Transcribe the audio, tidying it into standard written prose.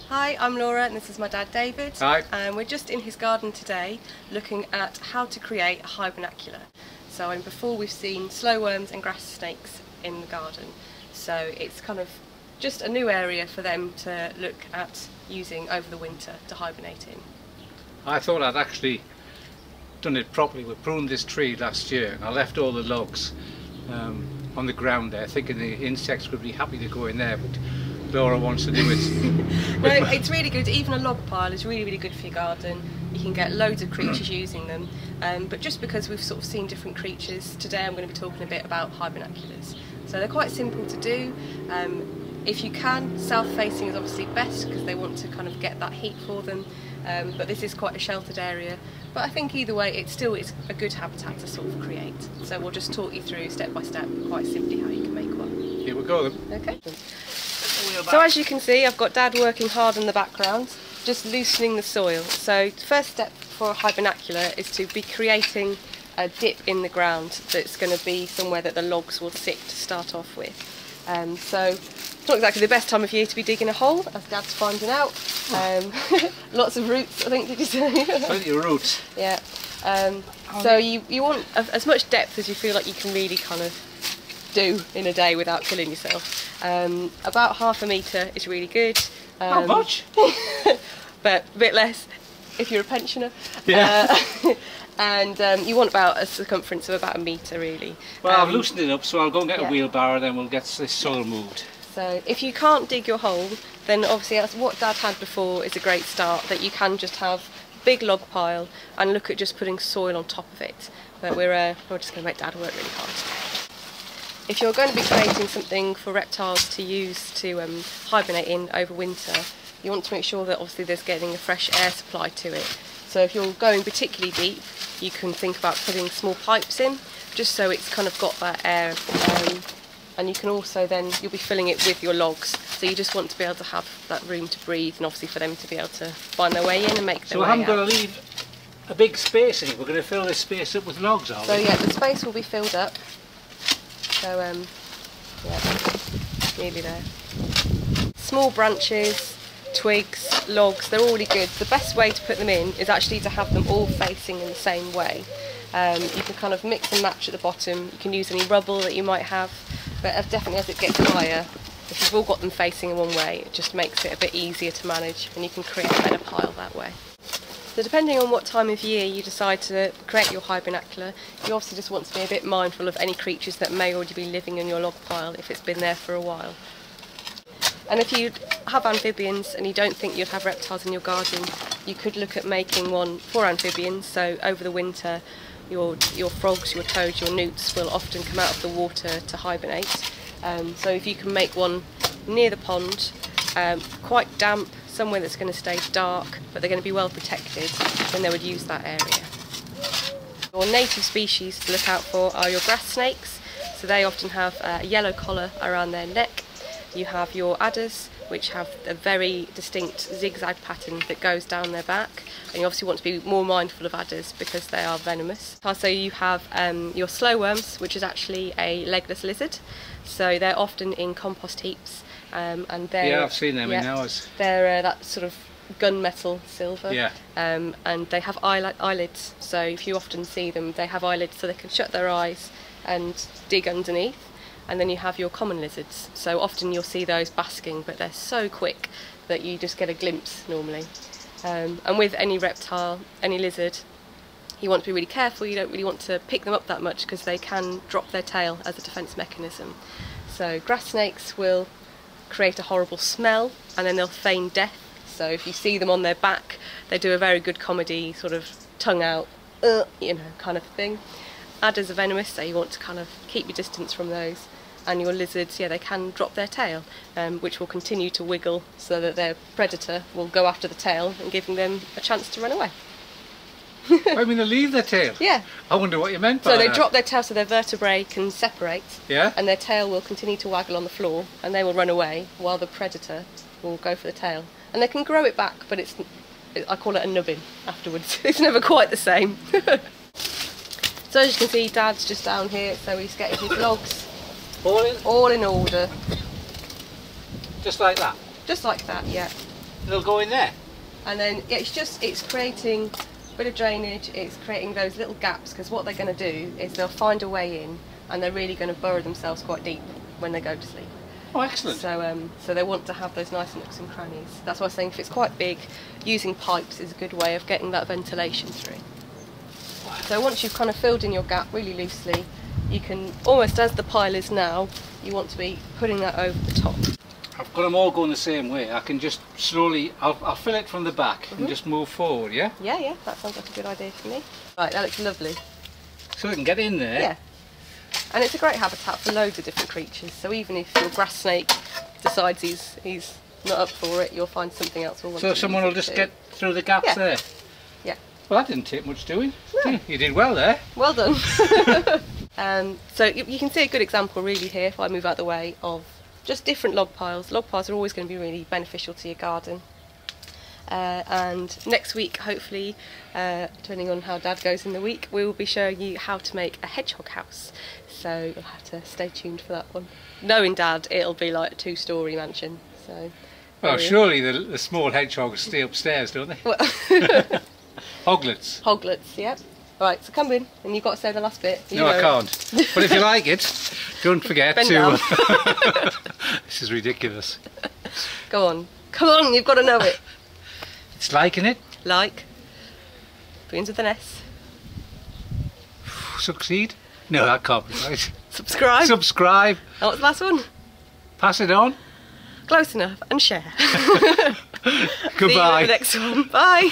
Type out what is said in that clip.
Hi, I'm Laura and this is my dad David. Hi. And we're just in his garden today looking at how to create a hibernacular. So before we've seen slow worms and grass snakes in the garden. So it's kind of just a new area for them to look at using over the winter to hibernate in. I thought I'd actually done it properly. We pruned this tree last year and I left all the logs on the ground there, thinking the insects would be happy to go in there, but Laura wants to do it. No, it's really good. Even a log pile is really, really good for your garden. You can get loads of creatures using them. But just because we've sort of seen different creatures, today I'm going to be talking a bit about hibernaculars. So they're quite simple to do. If you can, south-facing is obviously best because they want to kind of get that heat for them. But this is quite a sheltered area. But I think either way, it still is a good habitat to sort of create. So we'll just talk you through step by step, quite simply, how you can make one. Here we go then. Okay. So as you can see, I've got Dad working hard in the background, just loosening the soil. So the first step for a hibernacular is to be creating a dip in the ground that's going to be somewhere that the logs will sit to start off with. So it's not exactly the best time of year to be digging a hole, as Dad's finding out. Lots of roots, I think, did you say? Plenty of roots. Yeah. So you want as much depth as you feel like you can really kind of do in a day without killing yourself. About 1/2 metre is really good. Not much. But a bit less if you're a pensioner. Yeah. And you want about a circumference of about 1 metre really. Well, I've loosened it up, so I'll go and get yeah. a wheelbarrow and then we'll get this soil moved. So if you can't dig your hole, then obviously that's what Dad had before is a great start, that you can just have a big log pile and look at just putting soil on top of it. But we're just going to make Dad work really hard today. If you're going to be creating something for reptiles to use to hibernate in over winter, you want to make sure that obviously there's getting a fresh air supply to it. So if you're going particularly deep, you can think about putting small pipes in, just so it's kind of got that air. And you can also then, you'll be filling it with your logs. So you just want to be able to have that room to breathe and obviously for them to be able to find their way in and make their way out. So we haven't got to leave a big space in it, we're going to fill this space up with logs, are we? So yeah, the space will be filled up. So yeah, nearly there. Small branches, twigs, logs, they're all really good. The best way to put them in is actually to have them all facing in the same way. You can kind of mix and match at the bottom. You can use any rubble that you might have, but definitely as it gets higher, if you've all got them facing in one way, it just makes it a bit easier to manage and you can create a better pile that way. So depending on what time of year you decide to create your hibernacular, you obviously just want to be a bit mindful of any creatures that may already be living in your log pile if it's been there for a while. And if you have amphibians and you don't think you'd have reptiles in your garden, you could look at making one for amphibians. So over the winter, your frogs, your toads, your newts will often come out of the water to hibernate. So if you can make one near the pond, quite damp, somewhere that's going to stay dark, but they're going to be well protected, then they would use that area. Your native species to look out for are your grass snakes. So they often have a yellow collar around their neck. You have your adders, which have a very distinct zigzag pattern that goes down their back, and you obviously want to be more mindful of adders because they are venomous. Also you have your slow worms, which is actually a legless lizard, so they're often in compost heaps, and they're, yeah, I've seen them in ours. They're that sort of gunmetal silver, yeah. And they have eyelids, so if you often see them, they have eyelids so they can shut their eyes and dig underneath. And then you have your common lizards, so often you'll see those basking, but they're so quick that you just get a glimpse normally. And with any reptile, any lizard, you want to be really careful. You don't really want to pick them up that much because they can drop their tail as a defence mechanism. So grass snakes will create a horrible smell and then they'll feign death. So if you see them on their back, they do a very good comedy sort of tongue out, you know, kind of thing. Adders are venomous, so you want to kind of keep your distance from those. And your lizards, yeah, they can drop their tail, which will continue to wiggle so that their predator will go after the tail and giving them a chance to run away. I mean, they leave their tail? Yeah. I wonder what you meant by that. So that. they drop their tail so their vertebrae can separate, yeah, and their tail will continue to waggle on the floor and they will run away while the predator will go for the tail. And they can grow it back, but I call it a nubbin afterwards. It's never quite the same. So as you can see, Dad's just down here, so he's getting his logs all in order. Just like that? Just like that, yeah. They'll go in there. And then it's creating a bit of drainage, it's creating those little gaps, because what they're going to do is they'll find a way in, and they're really going to burrow themselves quite deep when they go to sleep. Oh, excellent. So they want to have those nice nooks and crannies. That's why I was saying if it's quite big, using pipes is a good way of getting that ventilation through. So once you've kind of filled in your gap really loosely, you can, almost as the pile is now, you want to be putting that over the top. I've got them all going the same way. I can just slowly, I'll fill it from the back and just move forward, yeah? Yeah, that sounds like a good idea to me. Right, that looks lovely. So we can get in there. Yeah. And it's a great habitat for loads of different creatures, so even if your grass snake decides he's not up for it, you'll find something else will want to. So someone will just get through the gaps there? Yeah. Well, that didn't take much doing. No. You did well there. Well done. So you can see a good example really here, if I move out the way, of just different log piles. Log piles are always going to be really beneficial to your garden. And next week, hopefully, depending on how Dad goes in the week, we will be showing you how to make a hedgehog house. So you'll have to stay tuned for that one. Knowing Dad, it'll be like a 2-story mansion. So. Well, surely the small hedgehogs stay upstairs, don't they? Well Hoglets. Hoglets, yeah. Right, so come in, and you've got to say the last bit. No, I can't. But if you like it, don't forget Bend to... down. This is ridiculous. Go on. Come on, you've got to know it. It's liking it. Like. Begins with an S. Succeed? No, that can't be right. Subscribe. Subscribe. Oh, what's the last one? Pass it on. Close enough. And share. Goodbye. See you in the next one. Bye.